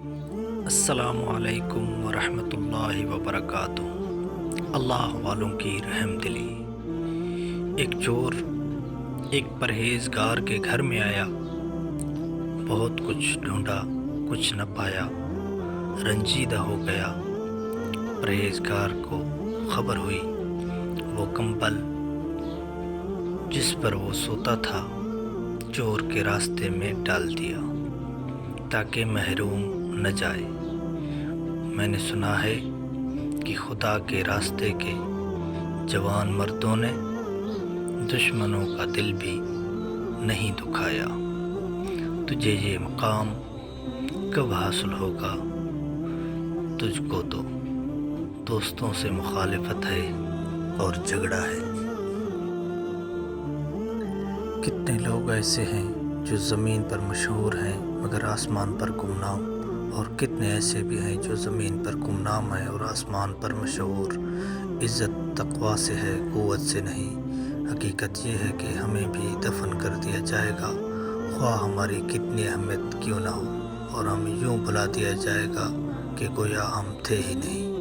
السلام علیکم ورحمۃ اللہ وبرکاتہ۔ اللہ والوں کی رحم دلی۔ ایک چور ایک پرہیزگار کے گھر میں آیا، بہت کچھ ڈھونڈا، کچھ نہ پایا، رنجیدہ ہو گیا۔ پرہیزگار کو خبر ہوئی، وہ کمبل جس پر وہ سوتا تھا چور کے راستے میں ڈال دیا تاکہ محروم نہ جائے۔ میں نے سنا ہے کہ خدا کے راستے کے جوان مردوں نے دشمنوں کا دل بھی نہیں دکھایا۔ تجھے یہ مقام کب حاصل ہوگا؟ تجھ کو تو دوستوں سے مخالفت ہے اور جھگڑا ہے۔ کتنے لوگ ایسے ہیں جو زمین پر مشہور ہیں مگر آسمان پر گمنام، اور کتنے ایسے بھی ہیں جو زمین پر گمنام ہیں اور آسمان پر مشہور۔ عزت تقویٰ سے ہے، قوت سے نہیں۔ حقیقت یہ ہے کہ ہمیں بھی دفن کر دیا جائے گا، خواہ ہماری کتنی اہمیت کیوں نہ ہو، اور ہمیں یوں بھلا دیا جائے گا کہ گویا ہم تھے ہی نہیں۔